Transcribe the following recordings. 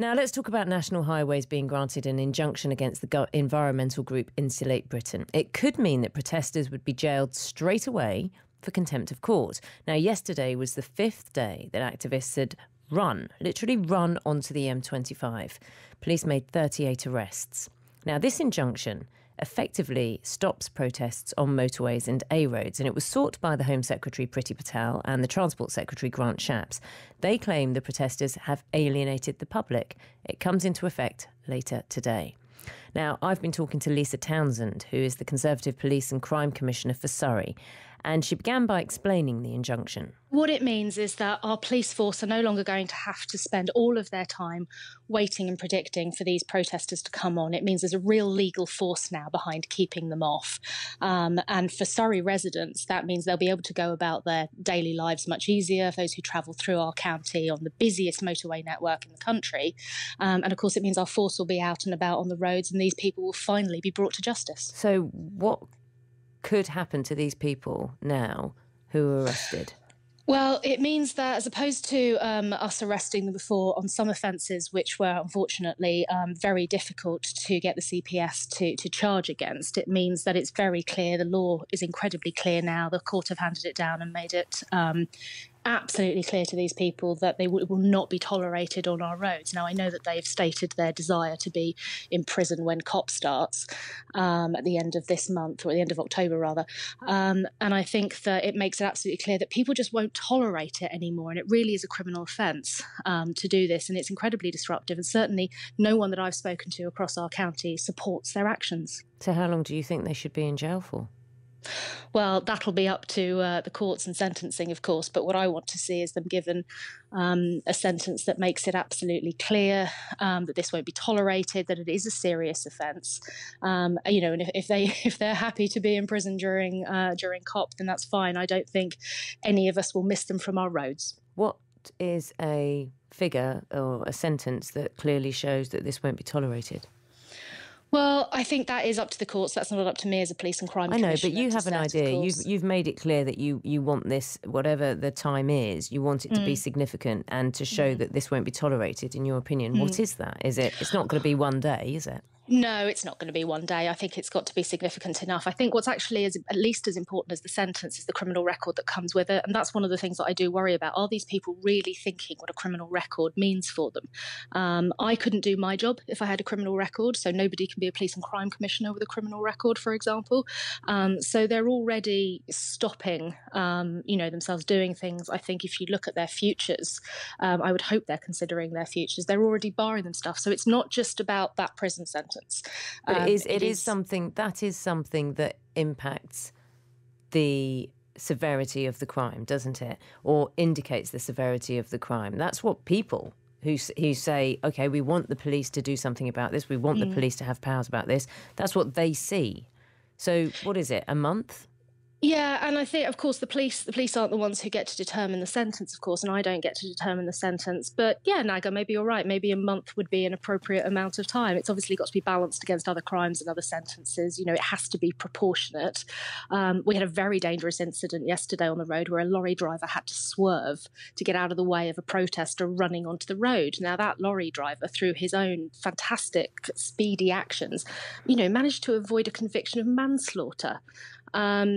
Now let's talk about National Highways being granted an injunction against the environmental group Insulate Britain. It could mean that protesters would be jailed straight away for contempt of court. Now, yesterday was the 5th day that activists had literally run onto the M25. Police made 38 arrests. Now, this injunction effectively stops protests on motorways and A roads, and it was sought by the Home Secretary Priti Patel and the Transport Secretary Grant Shapps. They claim the protesters have alienated the public. It comes into effect later today. Now, I've been talking to Lisa Townsend, who is the Conservative Police and Crime Commissioner for Surrey, and she began by explaining the injunction. What it means is that our police force are no longer going to have to spend all of their time waiting and predicting for these protesters to come on. It means there's a real legal force now behind keeping them off. And for Surrey residents, that means they'll be able to go about their daily lives much easier, those who travel through our county on the busiest motorway network in the country. And of course, it means our force will be out and about on the roads, and these people will finally be brought to justice. So what could happen to these people now who are arrested? Well, it means that as opposed to us arresting them before on some offences which were unfortunately very difficult to get the CPS to charge against, it means that it's very clear. The law is incredibly clear now. The court have handed it down and made it absolutely clear to these people that they will not be tolerated on our roads. Now, I know that they've stated their desire to be in prison when COP starts at the end of this month, or at the end of October, rather. And I think that it makes it absolutely clear that people just won't tolerate it anymore. And it really is a criminal offence to do this. And it's incredibly disruptive. And certainly no one that I've spoken to across our county supports their actions. So how long do you think they should be in jail for? Well, that'll be up to the courts and sentencing, of course. But what I want to see is them given a sentence that makes it absolutely clear that this won't be tolerated, that it is a serious offence. And if they're happy to be in prison during COP, then that's fine. I don't think any of us will miss them from our roads. What is a figure or a sentence that clearly shows that this won't be tolerated? Well, I think that is up to the courts. That's not up to me as a police and crime commissioner. I know, but you have an idea. You've made it clear that you want this, whatever the time is, you want it to be significant and to show that this won't be tolerated, in your opinion. What is that? It's not going to be one day, is it? No, it's not going to be one day. I think it's got to be significant enough. I think what's actually at least as important as the sentence is the criminal record that comes with it. And that's one of the things that I do worry about. Are these people really thinking what a criminal record means for them? I couldn't do my job if I had a criminal record. So nobody can be a police and crime commissioner with a criminal record, for example. So they're already stopping, themselves doing things. I think if you look at their futures, I would hope they're considering their futures. They're already barring them stuff. So it's not just about that prison sentence. But it is something that impacts the severity of the crime, doesn't it? Or indicates the severity of the crime. That's what people who say, OK, we want the police to do something about this. We want the police to have powers about this. That's what they see. So what is it, a month? Yeah, and I think, of course, the police aren't the ones who get to determine the sentence, of course, and I don't get to determine the sentence. But yeah, Naga, maybe you're right. Maybe a month would be an appropriate amount of time. It's obviously got to be balanced against other crimes and other sentences. You know, it has to be proportionate. We had a very dangerous incident yesterday on the road where a lorry driver had to swerve to get out of the way of a protester running onto the road. Now, that lorry driver, through his own fantastic, speedy actions, managed to avoid a conviction of manslaughter.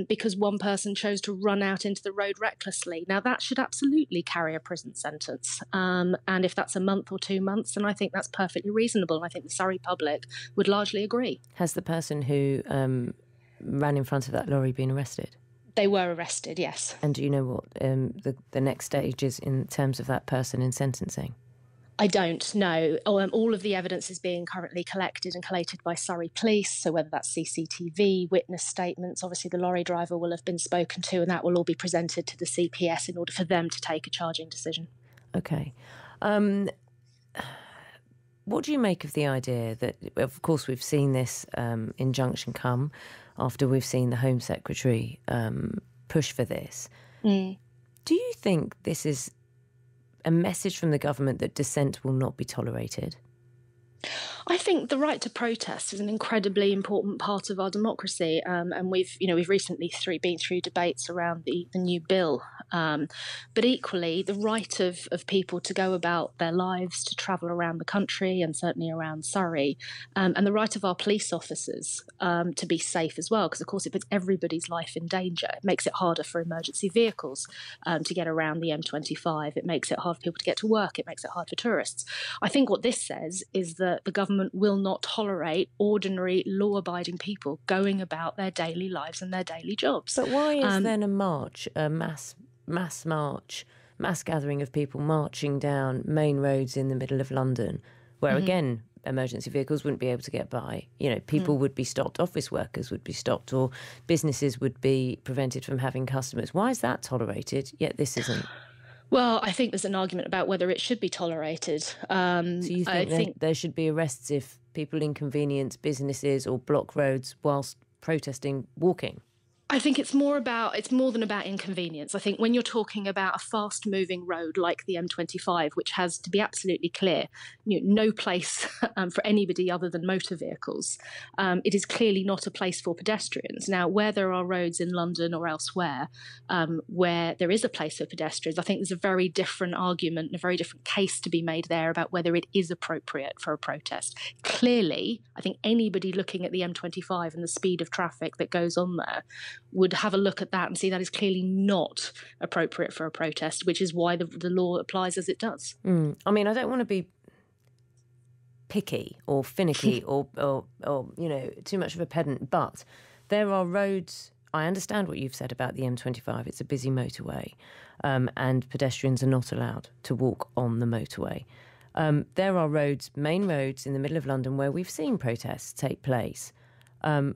Because one person chose to run out into the road recklessly. Now, that should absolutely carry a prison sentence. And if that's a month or 2 months, then I think that's perfectly reasonable. And I think the Surrey public would largely agree. Has the person who ran in front of that lorry been arrested? They were arrested, yes. And do you know what the next stage is in terms of that person in sentencing? I don't know. All of the evidence is being currently collected and collated by Surrey Police. So whether that's CCTV, witness statements, obviously the lorry driver will have been spoken to, and that will all be presented to the CPS in order for them to take a charging decision. OK. What do you make of the idea that, of course, we've seen this injunction come after we've seen the Home Secretary push for this? Do you think this is a message from the government that dissent will not be tolerated? I think the right to protest is an incredibly important part of our democracy, and we've recently been through debates around the new bill. But equally, the right of people to go about their lives, to travel around the country and certainly around Surrey, and the right of our police officers to be safe as well, because of course it puts everybody's life in danger. It makes it harder for emergency vehicles to get around the M25. It makes it hard for people to get to work. It makes it hard for tourists. I think what this says is that the government will not tolerate ordinary law-abiding people going about their daily lives and their daily jobs. But why is then a march, a mass march, mass gathering of people marching down main roads in the middle of London, where again emergency vehicles wouldn't be able to get by? People would be stopped, office workers would be stopped, or businesses would be prevented from having customers. Why is that tolerated, yet this isn't? Well, I think there's an argument about whether it should be tolerated. So you think there should be arrests if people inconvenience businesses or block roads whilst protesting walking? I think it's more than about inconvenience. I think when you're talking about a fast-moving road like the M25, which has, to be absolutely clear, no place for anybody other than motor vehicles, it is clearly not a place for pedestrians. Now, where there are roads in London or elsewhere where there is a place for pedestrians, I think there's a very different argument and a very different case to be made there about whether it is appropriate for a protest. Clearly, I think anybody looking at the M25 and the speed of traffic that goes on there would have a look at that and see that is clearly not appropriate for a protest, which is why the law applies as it does. I mean, I don't want to be picky or finicky or too much of a pedant, but there are roads. I understand what you've said about the M25. It's a busy motorway, and pedestrians are not allowed to walk on the motorway. There are main roads in the middle of London where we've seen protests take place,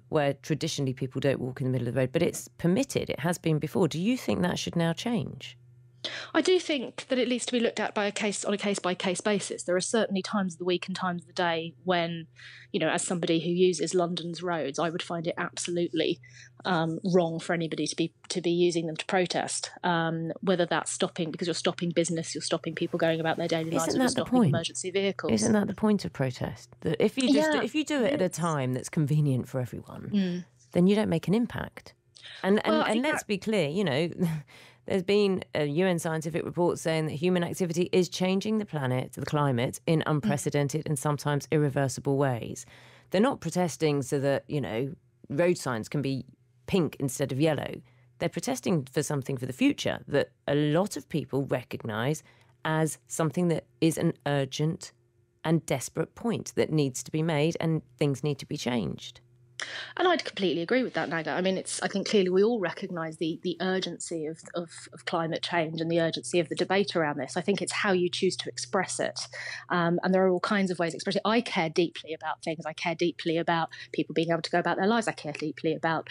where traditionally people don't walk in the middle of the road, but it's permitted. It has been before. Do you think that should now change? I do think that it needs to be looked at on a case-by-case basis. There are certainly times of the week and times of the day when, as somebody who uses London's roads, I would find it absolutely wrong for anybody to be using them to protest. Whether that's stopping because you're stopping business, you're stopping people going about their daily lives, or you're stopping emergency vehicles. Isn't that the point of protest? That if you do it at a time that's convenient for everyone, then you don't make an impact. And let's be clear, there's been a UN scientific report saying that human activity is changing the climate, in unprecedented and sometimes irreversible ways. They're not protesting so that, road signs can be pink instead of yellow. They're protesting for something for the future that a lot of people recognise as something that is an urgent and desperate point that needs to be made and things need to be changed. And I'd completely agree with that, Naga. I mean, I think clearly we all recognise the urgency of climate change and the urgency of the debate around this. I think it's how you choose to express it. And there are all kinds of ways of expressing it. I care deeply about things. I care deeply about people being able to go about their lives. I care deeply about,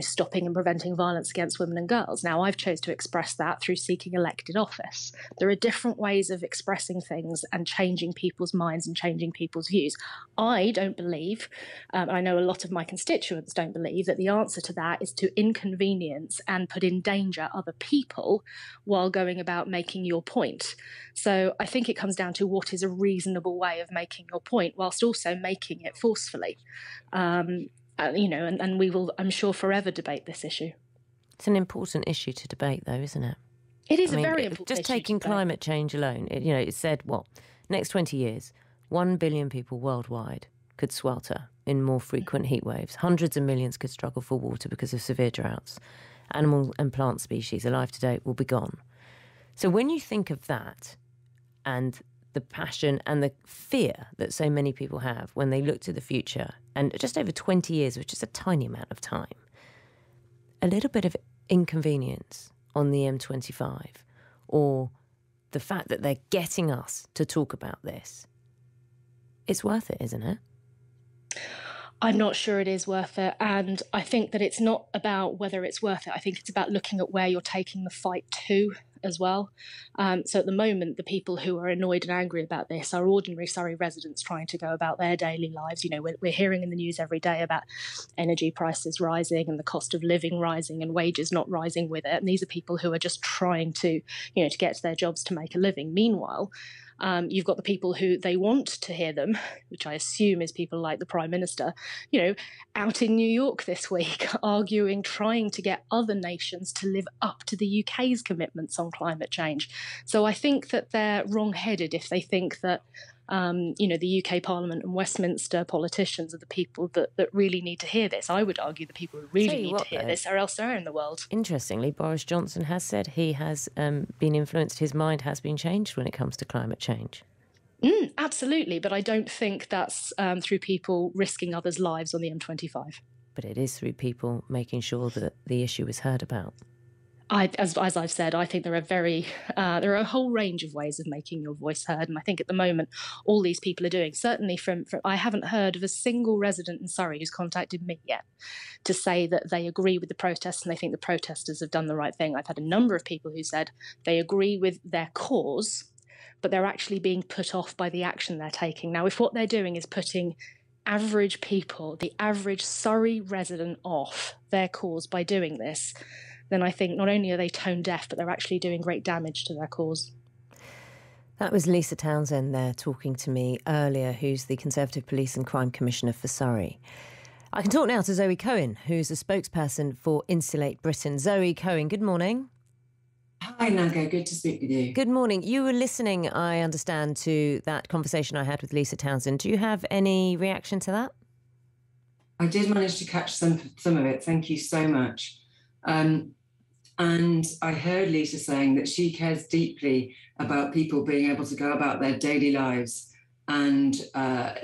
stopping and preventing violence against women and girls. Now, I've chose to express that through seeking elected office. There are different ways of expressing things and changing people's minds and changing people's views. I don't believe, and I know a lot of my constituents don't believe, that the answer to that is to inconvenience and put in danger other people while going about making your point. So I think it comes down to what is a reasonable way of making your point whilst also making it forcefully. And we will, I'm sure, forever debate this issue. It's an important issue to debate, though, isn't it? It is a very important issue. Just taking climate change alone, it said, next 20 years, 1 billion people worldwide could swelter in more frequent heat waves. Hundreds of millions could struggle for water because of severe droughts. Animal and plant species alive today will be gone. So when you think of that and the passion and the fear that so many people have when they look to the future, and just over 20 years, which is a tiny amount of time, a little bit of inconvenience on the M25, or the fact that they're getting us to talk about this, it's worth it, isn't it? I'm not sure it is worth it. And I think that it's not about whether it's worth it. I think it's about looking at where you're taking the fight to as well. So at the moment, the people who are annoyed and angry about this are ordinary Surrey residents trying to go about their daily lives. We're hearing in the news every day about energy prices rising and the cost of living rising and wages not rising with it. And these are people who are just trying to, to get to their jobs to make a living. Meanwhile, You've got the people who they want to hear them, which I assume is people like the Prime Minister, out in New York this week, arguing, trying to get other nations to live up to the UK's commitments on climate change. So I think that they're wrong-headed if they think that the UK Parliament and Westminster politicians are the people that really need to hear this. I would argue the people who really need to hear this are elsewhere in the world. Interestingly, Boris Johnson has said he has been influenced, his mind has been changed when it comes to climate change. Absolutely, but I don't think that's through people risking others' lives on the M25. But it is through people making sure that the issue is heard about. As I've said, I think there are a whole range of ways of making your voice heard, and I think at the moment all these people are doing. Certainly, from I haven't heard of a single resident in Surrey who's contacted me yet to say that they agree with the protests and they think the protesters have done the right thing. I've had a number of people who said they agree with their cause, but they're actually being put off by the action they're taking. Now, if what they're doing is putting average people, the average Surrey resident, off their cause by doing this, then I think not only are they tone deaf, but they're actually doing great damage to their cause. That was Lisa Townsend there talking to me earlier, who's the Conservative Police and Crime Commissioner for Surrey. I can talk now to Zoe Cohen, who's a spokesperson for Insulate Britain. Zoe Cohen, good morning. Hi, Naga. Good to speak with you. Good morning. You were listening, I understand, to that conversation I had with Lisa Townsend. Do you have any reaction to that? I did manage to catch some of it. Thank you so much. And I heard Lisa saying that she cares deeply about people being able to go about their daily lives. And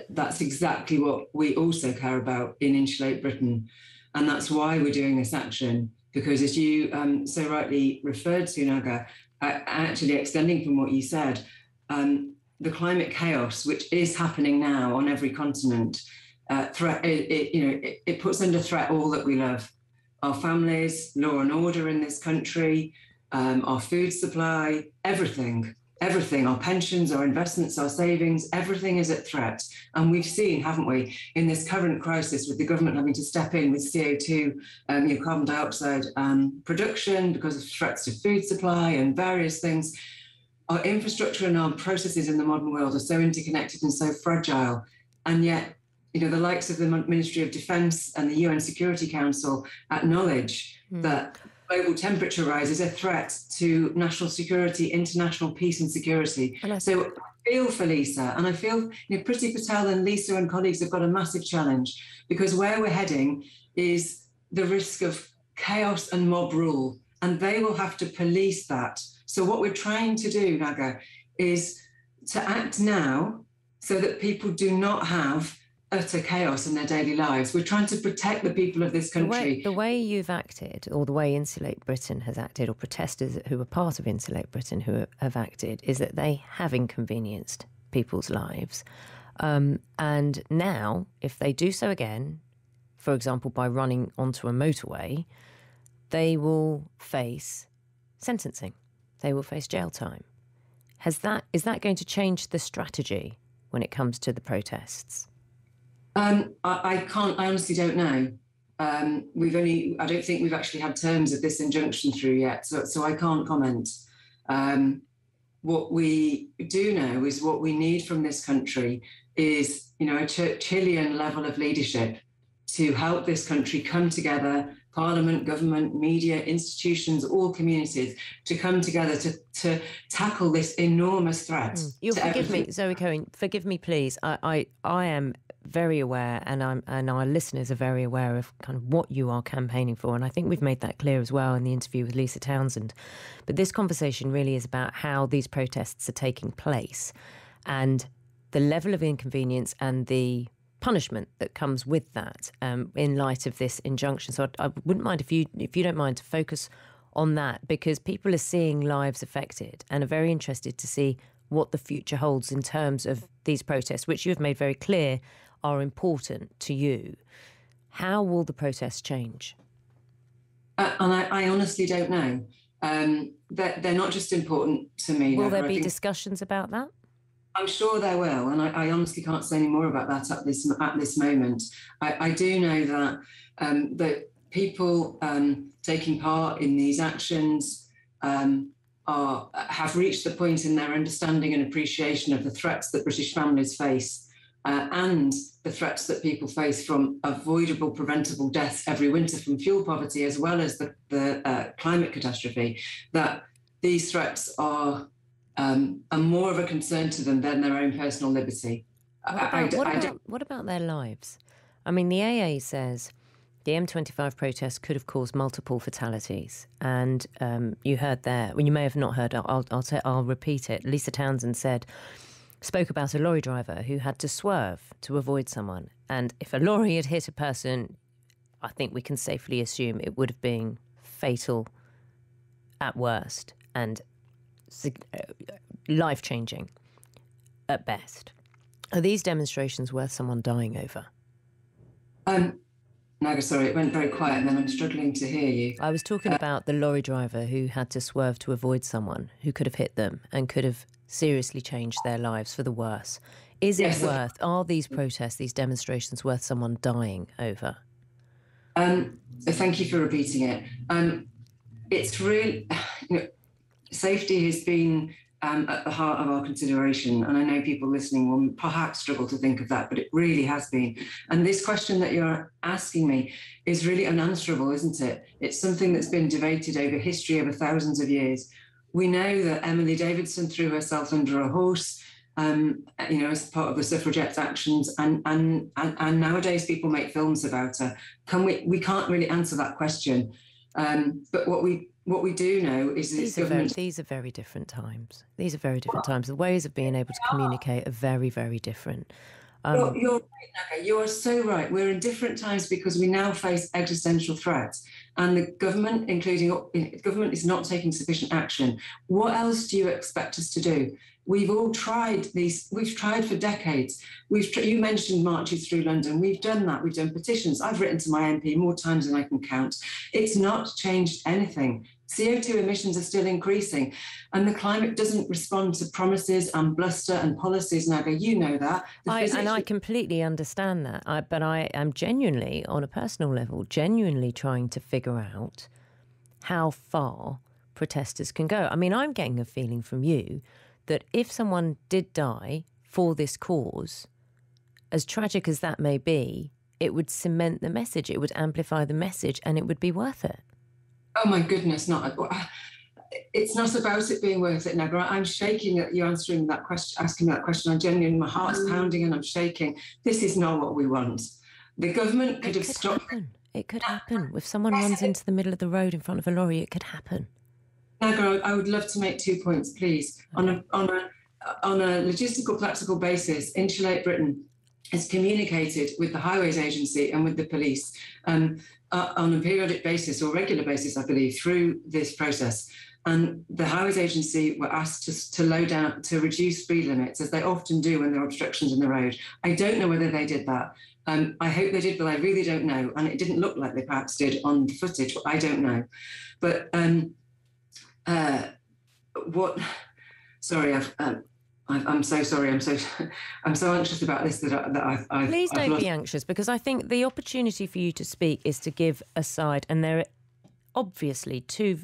that's exactly what we also care about in Insulate Britain. And that's why we're doing this action. Because as you so rightly referred to, Naga, actually extending from what you said, the climate chaos, which is happening now on every continent, it puts under threat all that we love. Our families, law and order in this country, our food supply, everything, our pensions, our investments, our savings, everything is at threat. And we've seen, haven't we, in this current crisis with the government having to step in with CO2, carbon dioxide production because of threats to food supply and various things. Our infrastructure and our processes in the modern world are so interconnected and so fragile. And yet, the likes of the Ministry of Defence and the UN Security Council acknowledge that global temperature rise is a threat to national security, international peace and security. So I feel for Lisa, and I feel Priti Patel and Lisa and colleagues have got a massive challenge, because where we're heading is the risk of chaos and mob rule, and they will have to police that. So what we're trying to do, Naga, is to act now so that people do not have utter chaos in their daily lives. We're trying to protect the people of this country. The way you've acted, or the way Insulate Britain has acted, or protesters who are part of Insulate Britain who have acted, is that they have inconvenienced people's lives. And now, if they do so again, for example, by running onto a motorway, they will face sentencing. They will face jail time. Is that going to change the strategy when it comes to the protests? I honestly don't know. I don't think we've actually had terms of this injunction through yet, so I can't comment. What we do know is what we need from this country is, a Churchillian level of leadership to help this country come together, Parliament, government, media, institutions, all communities, to come together to tackle this enormous threat. You'll forgive me, Zoe Cohen, forgive me, please. I am very aware, and our listeners are very aware of kind of what you are campaigning for, and I think we've made that clear as well in the interview with Lisa Townsend. But this conversation really is about how these protests are taking place and the level of inconvenience and the punishment that comes with that in light of this injunction. So I wouldn't mind if you don't mind to focus on that, because people are seeing lives affected and are very interested to see what the future holds in terms of these protests, which you have made very clear are important to you. How will the protests change? And I honestly don't know. They're not just important to me. Will there be discussions about that? I'm sure there will, and I honestly can't say any more about that at this moment. I do know that people taking part in these actions are have reached the point in their understanding and appreciation of the threats that British families face and the threats that people face from avoidable, preventable deaths every winter from fuel poverty, as well as the climate catastrophe, that these threats are more of a concern to them than their own personal liberty. What about their lives? I mean, the AA says the M25 protests could have caused multiple fatalities. And you heard there, well, you may have not heard, I'll repeat it. Lisa Townsend spoke about a lorry driver who had to swerve to avoid someone. And if a lorry had hit a person, I think we can safely assume it would have been fatal at worst and life-changing at best. Are these demonstrations worth someone dying over? Naga, sorry, it went very quiet and then I'm struggling to hear you. I was talking about the lorry driver who had to swerve to avoid someone who could have hit them and could have seriously changed their lives for the worse. Are these protests, these demonstrations worth someone dying over? Thank you for repeating it. It's really, safety has been at the heart of our consideration. And I know people listening will perhaps struggle to think of that, but it really has been. And this question that you're asking me is really unanswerable, isn't it? It's something that's been debated over history, over thousands of years. We know that Emily Davidson threw herself under a horse, as part of the suffragettes' actions, and nowadays people make films about her. We can't really answer that question. But what we do know is that these are very different times. These are very different times. The ways of being able to communicate are very, very different. You're right, Naga. You are so right. We're in different times because we now face existential threats, and the government, government, is not taking sufficient action. What else do you expect us to do? We've all tried these. We've tried for decades. You mentioned marches through London. We've done that. We've done petitions. I've written to my MP more times than I can count. It's not changed anything. CO2 emissions are still increasing, and the climate doesn't respond to promises and bluster and policies, Naga. You know that. I completely understand that. But I am genuinely, on a personal level, trying to figure out how far protesters can go. I mean, I'm getting a feeling from you that if someone did die for this cause, as tragic as that may be, it would cement the message, it would amplify the message, and it would be worth it. Oh my goodness, it's not about it being worth it, Naga. I'm shaking at you asking that question. I'm genuinely, my heart's pounding and I'm shaking. This is not what we want. The government could have stopped. It could happen. If someone runs into the middle of the road in front of a lorry, it could happen. Naga, I would love to make 2 points, please. Okay. On a logistical, practical basis, Insulate Britain has communicated with the Highways Agency and with the police on a periodic basis or regular basis, I believe, through this process. And the Highways Agency were asked to low down, to reduce speed limits, as they often do when there are obstructions in the road. I don't know whether they did that. I hope they did, but I really don't know. And it didn't look like they perhaps did on the footage. I don't know. But sorry, I'm so sorry. I'm so anxious about this that I've Please don't be anxious, because I think the opportunity for you to speak is to give a side, and there are obviously two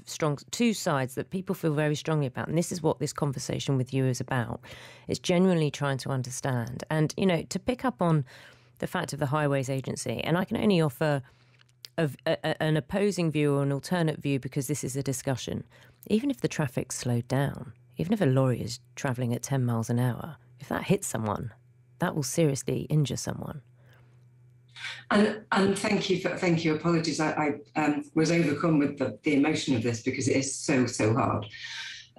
sides that people feel very strongly about, and this is what this conversation with you is about. It's genuinely trying to understand, and to pick up on the fact of the Highways Agency, and I can only offer an opposing view or an alternate view because this is a discussion. Even if the traffic's slowed down, even if a lorry is travelling at 10 miles an hour, if that hits someone, that will seriously injure someone. And thank you. Apologies, I was overcome with the emotion of this because it is so hard.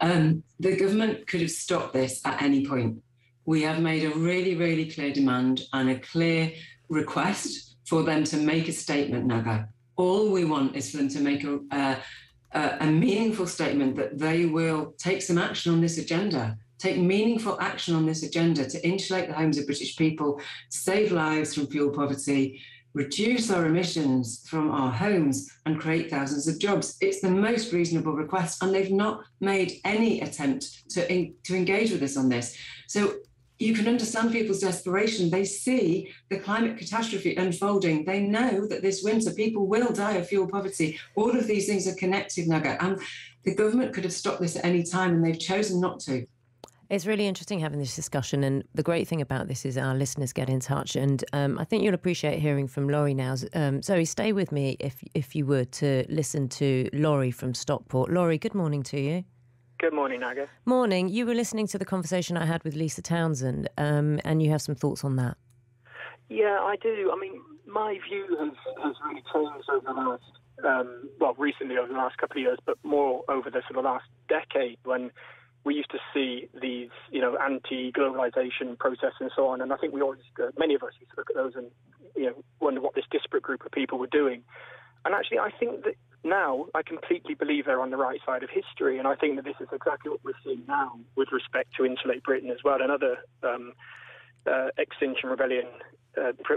The government could have stopped this at any point. We have made a really, really clear demand and a clear request for them to make a statement, Naga. All we want is for them to make a meaningful statement that they will take some action on this agenda, take meaningful action on this agenda to insulate the homes of British people, save lives from fuel poverty, reduce our emissions from our homes and create thousands of jobs. It's the most reasonable request, and they've not made any attempt to engage with us on this. So you can understand people's desperation. They see the climate catastrophe unfolding. They know that this winter people will die of fuel poverty. All of these things are connected, Naga, and the government could have stopped this at any time, and they've chosen not to. It's really interesting having this discussion, and the great thing about this is our listeners get in touch, and I think you'll appreciate hearing from Laurie now. Zoe, stay with me if you would, to listen to Laurie from Stockport. Laurie, good morning to you. Good morning, Naga. Morning. You were listening to the conversation I had with Lisa Townsend, and you have some thoughts on that. Yeah, I do. I mean, my view has really changed over the last, recently over the last couple of years, but more over the sort of last decade, when we used to see these, anti-globalisation protests and so on. And I think many of us used to look at those and, wonder what this disparate group of people were doing. And actually, I think that now I completely believe they're on the right side of history. And I think that this is exactly what we're seeing now with respect to Insulate Britain as well, and other Extinction Rebellion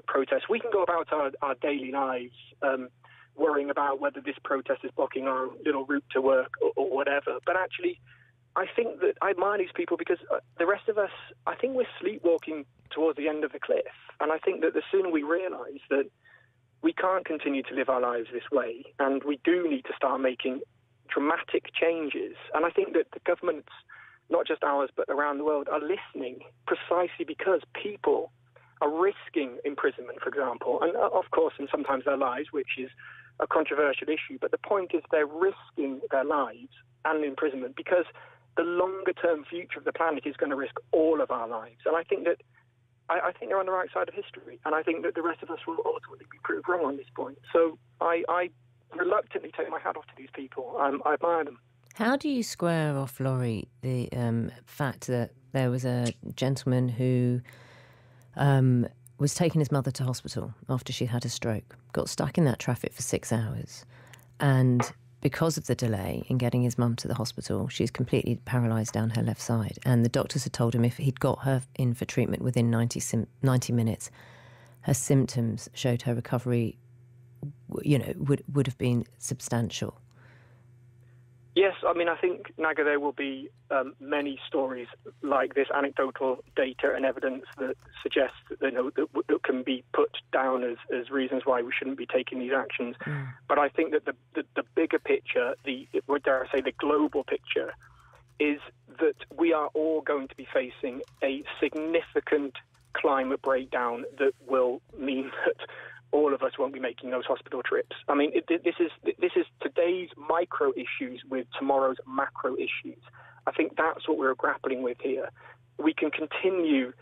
protests. We can go about our daily lives worrying about whether this protest is blocking our little route to work or whatever. But actually, I think that I admire these people because the rest of us, I think we're sleepwalking towards the end of the cliff. And I think that the sooner we realise that we can't continue to live our lives this way, and we do need to start making dramatic changes. And I think that the governments, not just ours, but around the world, are listening precisely because people are risking imprisonment, for example, and of course, and sometimes their lives, which is a controversial issue. But the point is they're risking their lives and imprisonment because the longer-term future of the planet is going to risk all of our lives. And I think that I think they're on the right side of history, and I think that the rest of us will ultimately be proved wrong on this point. So I reluctantly take my hat off to these people. I admire them. How do you square off, Laurie, the fact that there was a gentleman who was taking his mother to hospital after she had a stroke, got stuck in that traffic for 6 hours, and because of the delay in getting his mum to the hospital, she's completely paralysed down her left side. And the doctors had told him if he'd got her in for treatment within 90 minutes, her symptoms showed her recovery, would have been substantial. Yes, I mean, I think, Naga, there will be many stories like this, anecdotal data and evidence that suggests that, that can be put down as reasons why we shouldn't be taking these actions. But I think that the bigger picture, the global picture, is that we are all going to be facing a significant climate breakdown that will mean that all of us won't be making those hospital trips. I mean, this is today's micro issues with tomorrow's macro issues. I think that's what we're grappling with here. We can continue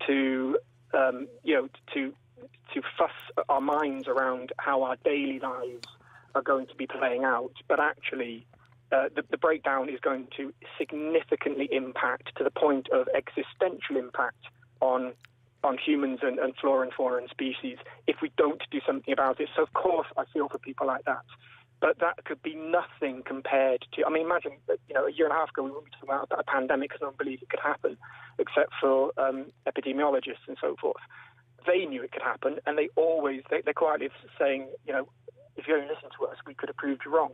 to fuss our minds around how our daily lives are going to be playing out, but actually, the breakdown is going to significantly impact, to the point of existential impact on humans and flora and fauna and species if we don't do something about it. So, of course, I feel for people like that. But that could be nothing compared to... I mean, imagine, a year and a half ago, we wouldn't be talking about a pandemic because no one believed it could happen, except for epidemiologists and so forth. They knew it could happen, and they're quietly saying, if you only listen to us, we could have proved you wrong.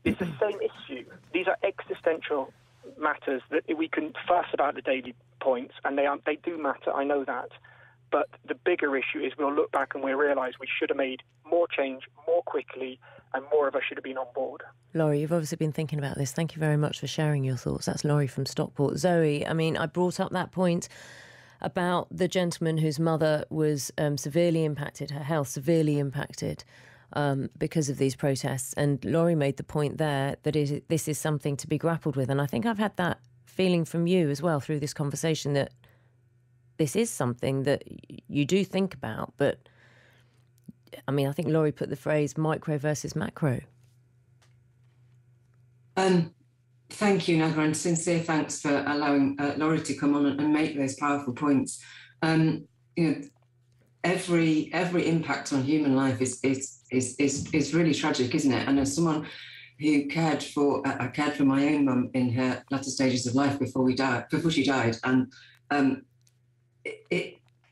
It's the same issue. These are existential matters that we can fuss about the daily points, and they do matter, I know that. But the bigger issue is we'll look back and we'll realise we should have made more change more quickly, and more of us should have been on board. Laurie, you've obviously been thinking about this. Thank you very much for sharing your thoughts. That's Laurie from Stockport. Zoe, I mean, I brought up that point about the gentleman whose mother was severely impacted, her health severely impacted because of these protests. And Laurie made the point there that this is something to be grappled with. And I think I've had that feeling from you as well through this conversation, that this is something that you do think about. But, I mean, I think Laurie put the phrase micro versus macro. Thank you, Naga, and sincere thanks for allowing Laurie to come on and make those powerful points. Every impact on human life is really tragic, isn't it? And as someone who cared for my own mum in her latter stages of life before she died, and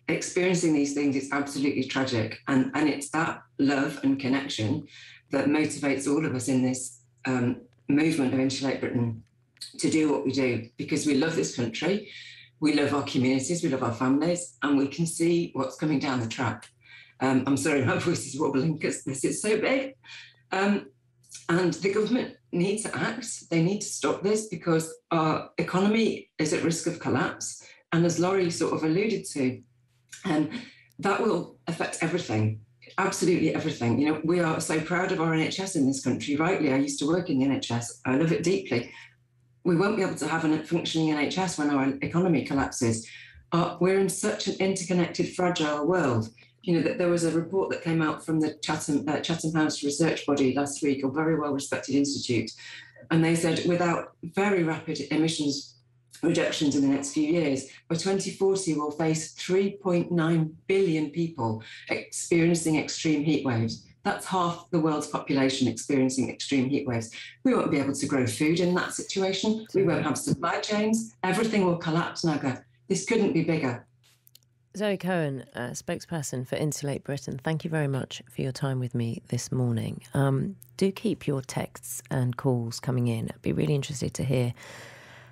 experiencing these things is absolutely tragic. And it's that love and connection that motivates all of us in this movement of Insulate Britain to do what we do, because we love this country. We love our communities, we love our families, and we can see what's coming down the track. I'm sorry, my voice is wobbling because this is so big. And the government need to act. They need to stop this because our economy is at risk of collapse. And as Laurie sort of alluded to, that will affect everything, absolutely everything. You know, we are so proud of our NHS in this country, rightly. I used to work in the NHS. I love it deeply. We won't be able to have a functioning NHS when our economy collapses. We're in such an interconnected, fragile world. You know, that there was a report that came out from the Chatham House research body last week, a very well-respected institute, and they said without very rapid emissions reductions in the next few years, by 2040 we'll face 3.9 billion people experiencing extreme heat waves. That's half the world's population experiencing extreme heat waves. We won't be able to grow food in that situation. We won't have supply chains. Everything will collapse, Naga. This couldn't be bigger. Zoe Cohen, spokesperson for Insulate Britain, thank you very much for your time with me this morning. Do keep your texts and calls coming in. I'd be really interested to hear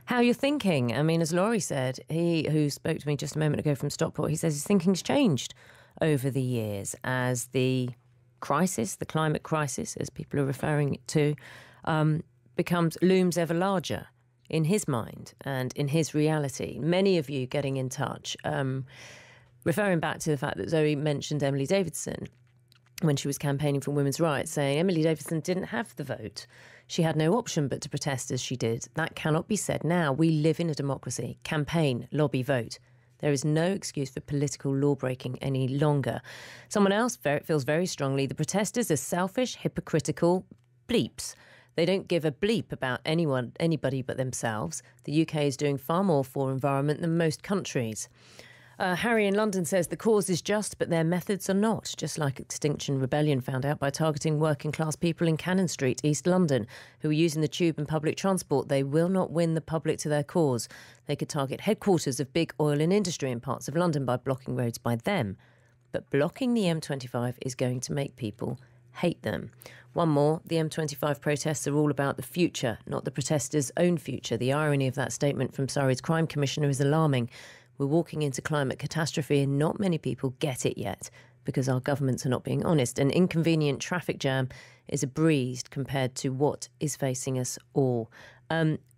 how you're thinking. I mean, as Laurie said, he who spoke to me just a moment ago from Stockport, he says his thinking's changed over the years as the crisis, the climate crisis, as people are referring it to, looms ever larger in his mind and in his reality. Many of you getting in touch, referring back to the fact that Zoe mentioned Emily Davidson when she was campaigning for women's rights, saying Emily Davidson didn't have the vote. She had no option but to protest as she did. That cannot be said now. We live in a democracy. Campaign, lobby, vote. There is no excuse for political law-breaking any longer. Someone else feels very strongly the protesters are selfish, hypocritical bleeps. They don't give a bleep about anybody but themselves. The UK is doing far more for environment than most countries. Harry in London says the cause is just, but their methods are not, just like Extinction Rebellion found out by targeting working-class people in Cannon Street, East London, who are using the tube and public transport. They will not win the public to their cause. They could target headquarters of big oil and industry in parts of London by blocking roads by them. But blocking the M25 is going to make people hate them. One more, the M25 protests are all about the future, not the protesters' own future. The irony of that statement from Surrey's Crime Commissioner is alarming. We're walking into climate catastrophe and not many people get it yet because our governments are not being honest. An inconvenient traffic jam is a breeze compared to what is facing us all.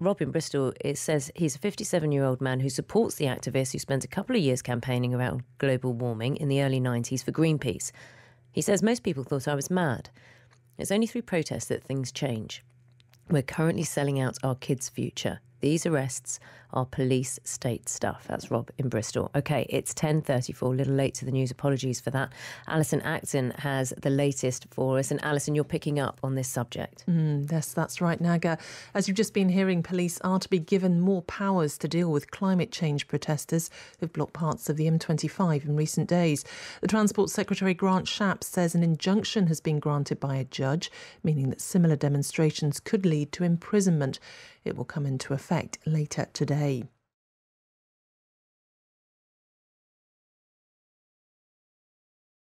Rob in Bristol, it says he's a 57-year-old man who supports the activist who spent a couple of years campaigning around global warming in the early 90s for Greenpeace. He says most people thought I was mad. It's only through protests that things change. We're currently selling out our kids' future. These arrests are police state stuff. That's Rob in Bristol. OK, it's 10:34, a little late to the news. Apologies for that. Alison Acton has the latest for us. And Alison, you're picking up on this subject. Yes, that's right, Naga. As you've just been hearing, police are to be given more powers to deal with climate change protesters who've blocked parts of the M25 in recent days. The Transport Secretary Grant Shapps says an injunction has been granted by a judge, meaning that similar demonstrations could lead to imprisonment. It will come into effect later today.